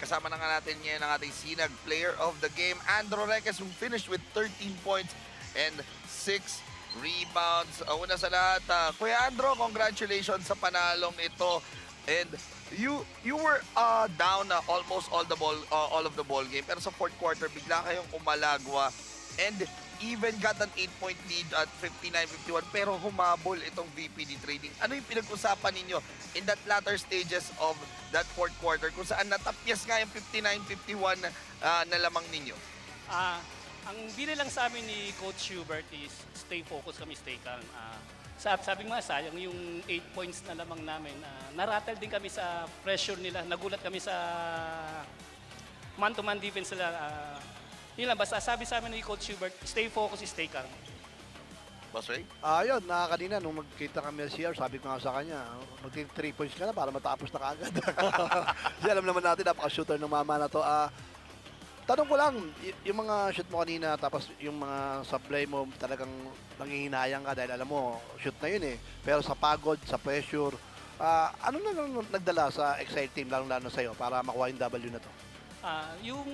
kasama na nga natin ngayon ang ating Sinag player of the game, Andro Reques, who finished with 13 points and 6 rebounds. Una sa lahat, Kuya Andro, congratulations sa panalong ito. And you were down almost all of the ball game, pero sa fourth quarter bigla kayong umalagwa and even got an 8-point lead at 59-51, pero humabol itong VPD Trading. Ano yung pinag-usapan ninyo in that latter stages of that fourth quarter kung saan natapyas nga yung 59-51 na lamang ninyo? Ang bili lang sa amin ni Coach Hubert is stay focused kami, stay calm. Sabi nga, sayang yung 8 points na lamang namin. Narattle din kami sa pressure nila. Nagulat kami sa man-to-man defense nila. Yun lang, basta sabi sa amin ni Coach Hubert, stay focused, stay calm. Boss Ray? Yun, kanina nung magkita kami ng CR, sabi ko nga sa kanya, mag-3 points ka na para matapos na kaagad. Kasi alam naman natin, napaka-shooter ng mama na to. Tanong ko lang, yung mga shoot mo kanina, tapos yung mga supply mo, talagang nangihinayang ka dahil alam mo, shoot na yun eh. Pero sa pagod, sa pressure, ano na nagdala sa Excite team, lalo-lalo sa'yo, para makuha yung W na to? Yung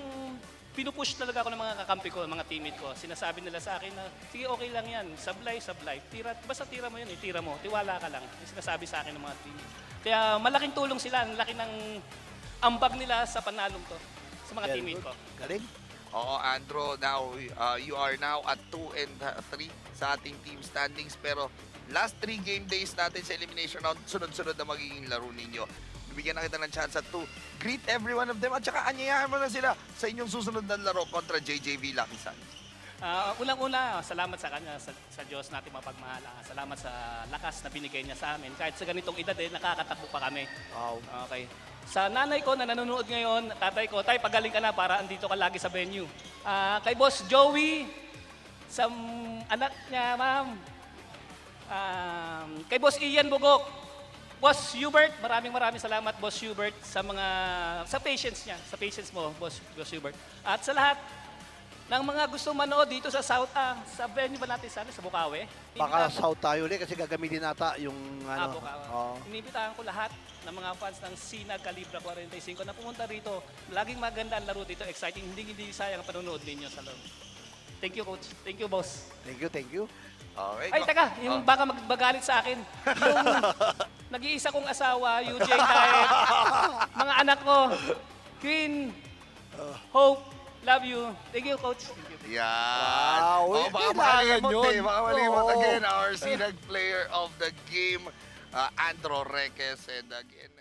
pinupush talaga ako ng mga kakampi ko, mga teammate ko. Sinasabi nila sa akin na, sige, okay lang yan, sablay. Basta tira mo yun, tira mo, tiwala ka lang. Yung sinasabi sa akin ng mga teammate. Kaya malaking tulong sila, ang laki ng ambag nila sa panalong to, sa mga teammate ko. Galing. Oo, Andro, now you are now at 2 and 3 sa ating team standings, pero last 3 game days natin sa elimination round, sunod-sunod na magiging laro ninyo. Bibigyan na kita ng chance to greet every one of them at saka anyayahan mo na sila sa inyong susunod na laro kontra JJV Lucky Sun. Unang-una, salamat sa kanya, sa Diyos natin mapagmahal. Salamat sa lakas na binigay niya sa amin. Kahit sa ganitong edad, nakakatakbo pa kami. Wow. Okay. Sa nanay ko na nanonood ngayon, tatay ko, tay, pagaling ka na para andito ka lagi sa venue. Kay Boss Joey, sa anak niya, ma'am. Kay Boss Ian Bugok. Boss Hubert, maraming salamat, Boss Hubert, sa patience niya, sa patience mo, Boss Hubert. At sa lahat ng mga gusto manood dito sa South, sa venue ba natin sana, sa Bukawi? Baka South tayo ulit kasi gagamitin nata yung ano. Bukawi. Oh. Inibitahan ko lahat ng mga fans ng Sinag Calibra 45 na pumunta rito. Laging maganda ang laro dito, exciting, hindi sayang ang panonood ninyo sa laro. Thank you, Coach. Thank you, Boss. Thank you. Okay, Ay, taka, yung baka magbagalit sa akin. Yung nag-iisa kong asawa, UJ Taek, mga anak ko, Queen, Hope, love you. Thank you, Coach. Thank you. Yan. Wow, Baka kailangan makalimot yun. baka malimot Oo. again, our Sinag player of the game, Andro Reques. And again,